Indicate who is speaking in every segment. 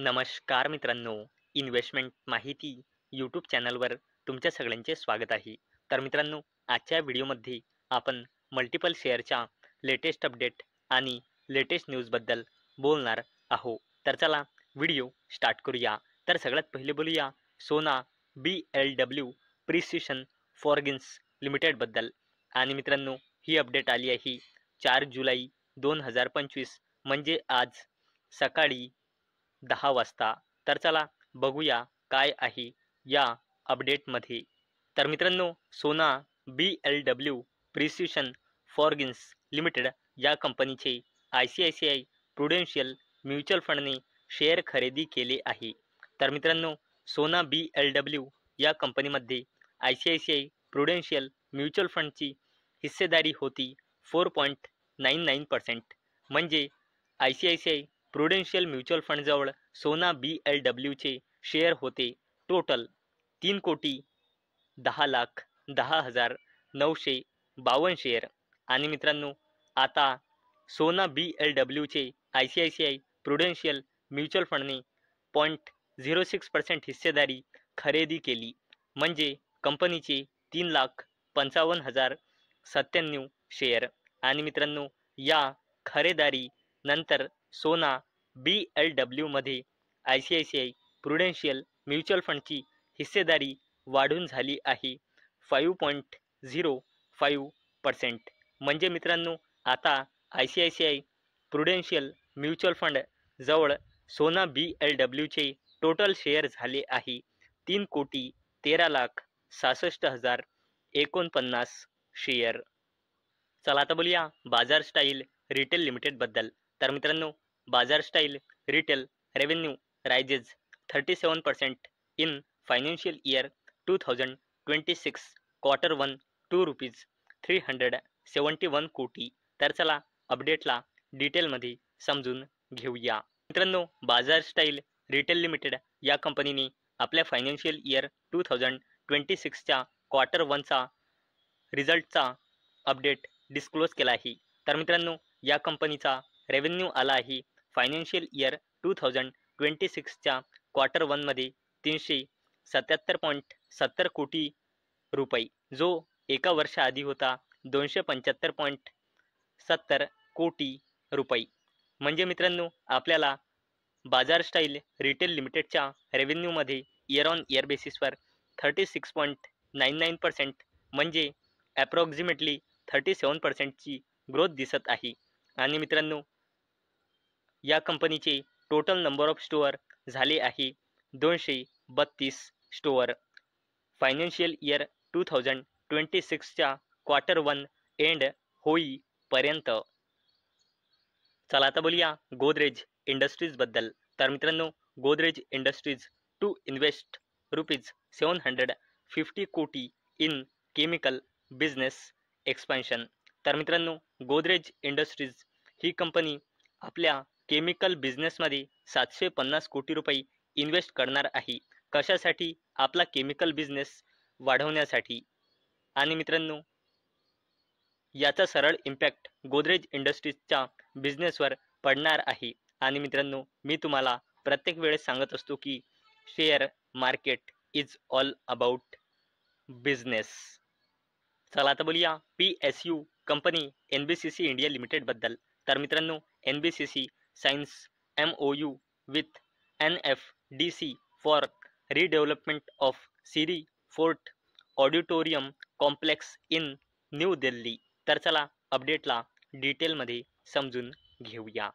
Speaker 1: नमस्कार मित्रांनो, इन्व्हेस्टमेंट माहिती यूट्यूब चॅनलवर तुमच्या सगळ्यांचे स्वागत आहे. तर मित्रांनो, आजच्या व्हिडिओमध्ये आपण मल्टिपल शेअरच्या लेटेस्ट अपडेट आणि लेटेस्ट न्यूजबद्दल बोलणार आहोत. तर चला व्हिडिओ स्टार्ट करूया. तर सगळ्यात पहिले बोलूया सोना BLW प्रिसिशन फॉर्गिन्स लिमिटेडबद्दल. आणि मित्रांनो, ही अपडेट आली आहे 4 जुलै 2025 म्हणजे आज सकाळी 10 वाजता. तर चला बघूया काय आहे या अपडेटमध्ये. तर मित्रांनो, सोना BLW प्रिसिशन फॉर्गिन्स लिमिटेड या कंपनीचे ICICI प्रुडेन्शियल म्युच्युअल फंडने शेअर खरेदी केले आहे. तर मित्रांनो, सोना BLW या कंपनीमध्ये ICICI प्रुडेन्शियल म्युच्युअल फंडची हिस्सेदारी होती 4.99%. म्हणजे ICICI प्रुडेन्शियल म्युच्युअल फंडजवळ सोना BLWचे शेअर होते टोटल 3,10,10,952 शेअर. आणि मित्रांनो, आता सोना BLWचे ICICI प्रुडेन्शियल म्युच्युअल फंडने 0.06% हिस्सेदारी खरेदी केली. म्हणजे कंपनीचे 3,55,097 शेअर. आणि मित्रांनो, या खरेदारी नंतर सोना BLW मध्ये ICICI प्रुडेन्शियल म्युच्युअल फंडची हिस्सेदारी वाढून झाली आहे 5.05%. म्हणजे मित्रांनो, आता ICICI प्रुडेन्शियल म्युच्युअल फंड जवळ सोना BLWचे टोटल शेअर झाले आहे 3,13,66,049 शेअर. चला आता बोलूया बाजार स्टाईल रिटेल लिमिटेडबद्दल. तर मित्रांनो, Baazar style retail revenue rises 37% in financial year 2026 quarter 1 to ₹371 कोटी. तर चला अपडेटला डिटेलमध्ये समजून घेऊया. मित्रांनो, बाजार स्टाईल रिटेल लिमिटेड या कंपनीने आपल्या फायनान्शियल इयर 2026च्या क्वार्टर 1चा रिझल्टचा अपडेट डिस्क्लोज केला आहे. तर मित्रांनो, या कंपनीचा रेव्हेन्यू आला आहे फायनान्शियल इयर 2026च्या क्वार्टर 1मध्ये 377.70 कोटी रुपये, जो एका वर्षाआधी होता 275.70 कोटी रुपये. म्हणजे मित्रांनो, आपल्याला बाजार स्टाईल रिटेल लिमिटेडच्या रेव्हेन्यूमध्ये इयर ऑन इयर बेसिसवर 36.99% म्हणजे ॲप्रॉक्सिमेटली 37%ची ग्रोथ दिसत आहे. आणि मित्रांनो, या कंपनीचे टोटल नंबर ऑफ स्टोअर झाले आहे 232 स्टोअर फायनान्शियल इयर 2026च्या क्वार्टर 1 एंड होईपर्यंत. चला आता बोलूया गोदरेज इंडस्ट्रीजबद्दल. तर मित्रांनो, गोदरेज इंडस्ट्रीज टू इन्व्हेस्ट ₹750 कोटी इन केमिकल बिझनेस एक्सपान्शन. तर मित्रांनो, गोदरेज इंडस्ट्रीज ही कंपनी आपल्या केमिकल बिझनेसमध्ये 750 कोटी रुपये इन्व्हेस्ट करणार आहे. कशासाठी? आपला केमिकल बिझनेस वाढवण्यासाठी. आणि मित्रांनो, याचा सरळ इम्पॅक्ट गोदरेज इंडस्ट्रीजच्या बिझनेसवर पडणार आहे. आणि मित्रांनो, मी तुम्हाला प्रत्येक वेळेस सांगत असतो की share market is all about business. चला आता बोलूया PSU कंपनी NBCC इंडिया लिमिटेडबद्दल. तर मित्रांनो, NBCC signs MOU with NFDC for redevelopment of Siri fort auditorium complex in new Delhi. तर चला अपडेटला डिटेलमध्ये समजून घेऊया.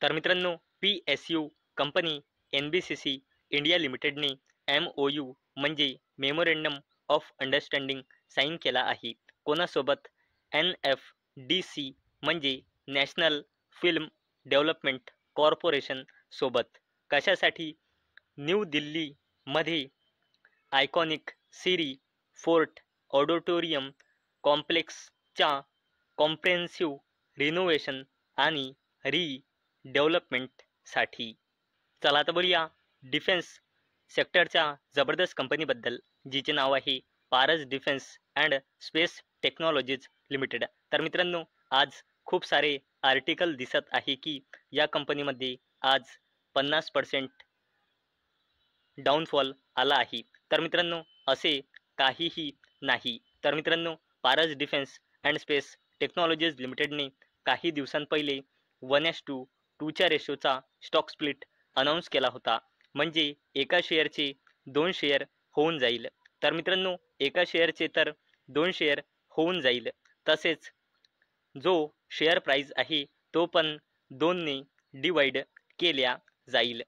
Speaker 1: तर मित्रांनो, PSU कंपनी NBCC इंडिया लिमिटेडने MOU म्हणजे मेमोरेंडम ऑफ अंडरस्टँडिंग साईन केला आहे. कोणासोबत? NFDC म्हणजे नॅशनल फिल्म डेव्हलपमेंट कॉर्पोरेशन सोबत. कशासाठी? न्यू दिल्लीमध्ये आयकॉनिक सिरी फोर्ट ऑडिटोरियम कॉम्प्लेक्सच्या कॉम्प्रेहेन्सिव्ह रिनोव्हेशन आणि डेव्हलपमेंटसाठी. चला आता बोलूया डिफेन्स सेक्टरच्या जबरदस्त कंपनीबद्दल, जिचे नाव आहे Paras defence and space technologies limited. तर मित्रांनो, आज खूप सारे आर्टिकल दिसत आहे की या कंपनीमध्ये आज 50% डाऊनफॉल आला आहे. तर मित्रांनो असे काहीही नाही. तर मित्रांनो Paras defence and space technologies लिमिटेडने काही दिवसांपहिले 1:2 च्या रेशोचा स्टॉक स्प्लिट अनाऊन्स केला होता. म्हणजे एका शेअरचे 2 शेअर होऊन जाईल. तर मित्रांनो एका शेअरचे तर 2 शेअर होऊन जाईल. तसेच जो शेअर प्राइस आहे तो पण 2 ने डिवाइड केल्या जाईल.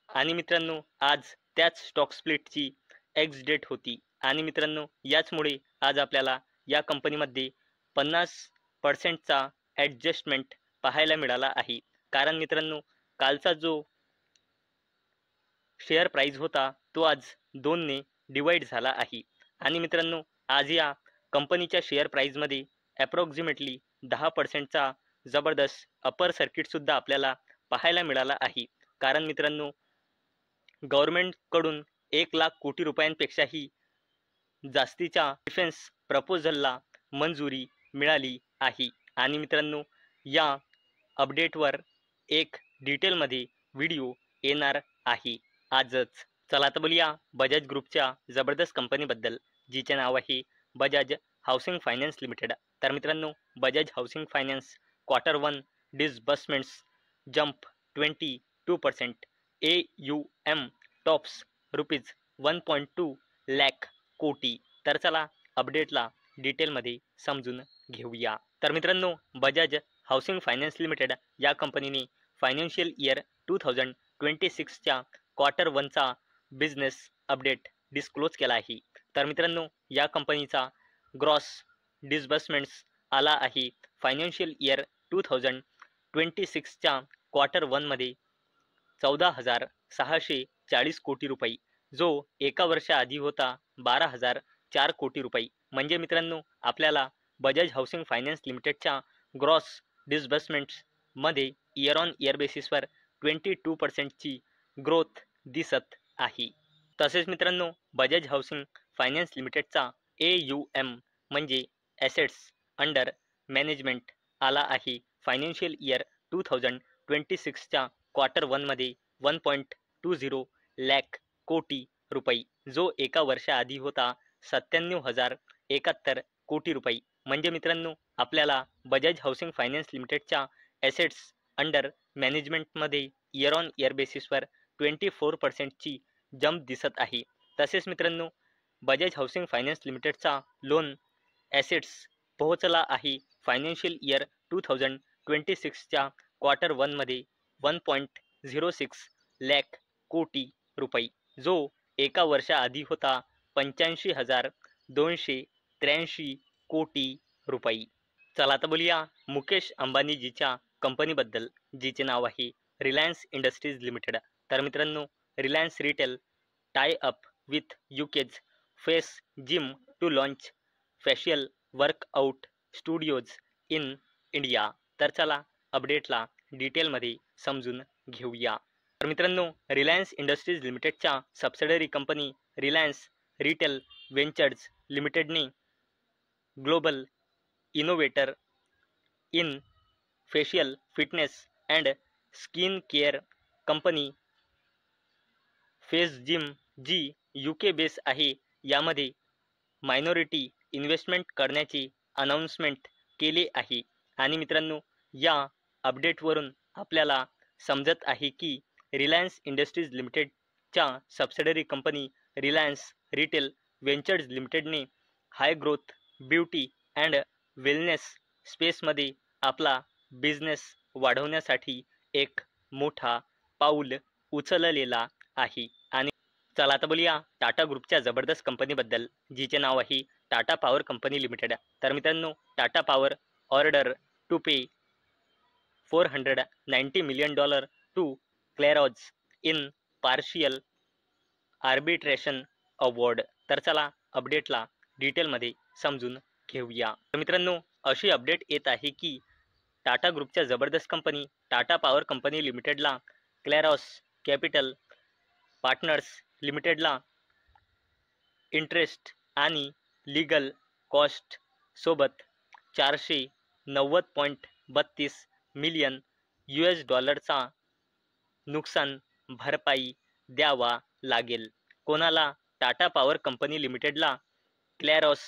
Speaker 1: आणि मित्रांनो आज त्याच स्टॉक स्प्लिटची एक्स डेट होती. आणि मित्रांनो याचमुळे आज आपल्याला या कंपनीमध्ये 50%चा ॲडजस्टमेंट पाहायला मिळाला आहे. कारण मित्रांनो कालचा जो शेअर प्राइस होता तो आज 2 ने डिवाइड झाला आहे. आणि मित्रांनो आज या कंपनीच्या शेअर प्राइसमध्ये ॲप्रॉक्सिमेटली 10%चा जबरदस्त अपर सर्किटसुद्धा आपल्याला पाहायला मिळाला आहे. कारण मित्रांनो गव्हर्नमेंटकडून 1,00,000 कोटी रुपयांपेक्षाही जास्तीच्या डिफेन्स प्रपोजलला मंजुरी मिळाली आहे. आणि मित्रांनो या अपडेटवर एक डिटेलमध्ये व्हिडिओ येणार आहे आजच. चला तर बोलूया बजाज ग्रुपच्या जबरदस्त कंपनीबद्दल, जिचे नाव आहे बजाज हाऊसिंग फायनान्स लिमिटेड. तर मित्रांनो Bajaj housing finance Q1 disbursements jump 22%. AUM tops ₹1.2 lakh कोटी. तर चला अपडेटला डिटेलमध्ये समजून घेऊया. तर मित्रांनो बजाज हाऊसिंग फायनान्स लिमिटेड या कंपनीने फायनान्शियल इयर 2026च्या Q1चा बिझनेस अपडेट डिस्क्लोज केला आहे. तर मित्रांनो या कंपनीचा ग्रॉस डिसबर्समेंट्स आला आहे फायनान्शियल इयर 2026च्या Q1मध्ये 14,640 कोटी रुपये, जो एका वर्षाआधी होता 12,004 कोटी रुपये. म्हणजे मित्रांनो आपल्याला बजाज हाऊसिंग फायनान्स लिमिटेडच्या ग्रॉस डिसबर्समेंट्समध्ये इयर ऑन इयर बेसिसवर 22%ची ग्रोथ दिसत आहे. तसेच मित्रांनो बजाज हाऊसिंग फायनान्स लिमिटेडचा AUM म्हणजे ॲसेट्स अंडर मॅनेजमेंट आला आहे फायनान्शियल इयर 2026च्या Q1मध्ये 1.20 लाख कोटी रुपये, जो एका वर्षाआधी होता 97,071 कोटी रुपये. म्हणजे मित्रांनो आपल्याला बजाज हाऊसिंग फायनान्स लिमिटेडच्या ॲसेट्स अंडर मॅनेजमेंटमध्ये इयर ऑन इयर बेसिसवर 24%ची जंप दिसत आहे. तसेच मित्रांनो बजाज हाऊसिंग फायनान्स लिमिटेडचा लोन ॲसेट्स पोहोचला आहे फायनान्शियल इयर 2026च्या Q1मध्ये 1.06 लाख कोटी रुपये, जो एका वर्षाआधी होता 85,283 कोटी रुपये. चला तर बोलूया मुकेश अंबानीजीच्या कंपनीबद्दल, जिचे नाव आहे रिलायन्स इंडस्ट्रीज लिमिटेड. तर मित्रांनो Reliance retail tie up with UK's face gym to launch facial workout studios in India. तर चला अपडेटला डिटेलमध्ये समजून घेऊया. तर मित्रांनो रिलायन्स इंडस्ट्रीज लिमिटेडच्या subsidiary company Reliance retail ventures लिमिटेडने global innovator in facial fitness and skin care company face gym, जी UK बेस आहे, यामध्ये मायनॉरिटी इन्व्हेस्टमेंट करण्याचे अनाउन्समेंट केले आहे. आणि मित्रांनो या अपडेटवरून आपल्याला समजत आहे की रिलायन्स इंडस्ट्रीज लिमिटेडच्या subsidiary company Reliance retail ventures लिमिटेडने high growth beauty and wellness स्पेसमध्ये आपला बिझनेस वाढवण्यासाठी एक मोठा पाऊल उचललेला आहे. आणि चला तर बोलूया टाटा ग्रुपच्या जबरदस्त कंपनीबद्दल, जिचे नाव आहे टाटा पॉवर कंपनी लिमिटेड. तर मित्रांनो Tata power order to pay $490 million to Claros in partial arbitration award. तर चला अपडेटला डिटेलमध्ये समजून घेऊया. तर मित्रांनो अशी अपडेट येत आहे की टाटा ग्रुपच्या जबरदस्त कंपनी टाटा पॉवर कंपनी लिमिटेडला क्लॅरॉस कॅपिटल पार्टनर्स लिमिटेडला इंटरेस्ट आणि लीगल कॉस्ट सोबत $490.32 मिलियन नुकसान भरपाई द्यावा लागेल. कोणाला? टाटा पॉवर कंपनी लिमिटेडला, क्लॅरॉस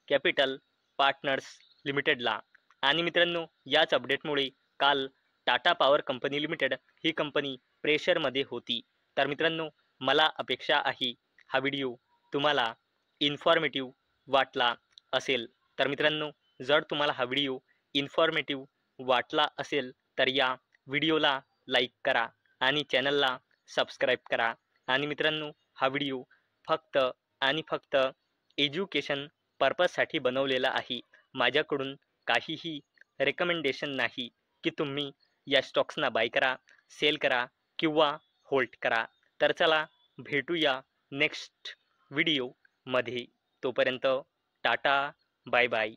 Speaker 1: कॅपिटल पार्टनर्स लिमिटेडला. आणि मित्रांनो, याच अपडेटमुळे काल टाटा पॉवर कंपनी लिमिटेड ही कंपनी प्रेशरमध्ये होती. तर मित्रांनो, मला अपेक्षा आहे हा व्हिडिओ तुम्हाला इन्फॉर्मेटिव्ह वाटला असेल. तर मित्रांनो, जर तुम्हाला हा व्हिडिओ इन्फॉर्मेटिव्ह वाटला असेल तर या व्हिडिओला लाईक करा आणि चॅनलला सबस्क्राईब करा. आणि मित्रांनो, हा व्हिडिओ फक्त आणि फक्त एज्युकेशन पर्पजसाठी बनवलेला आहे. माझ्याकडून काहीही रेकमेंडेशन नाही की तुम्ही या स्टॉक्सना बाय करा, सेल करा किंवा होल्ड करा. तर चला भेटूया नेक्स्ट व्हिडिओमध्ये. तोपर्यंत टाटा, बाय बाय.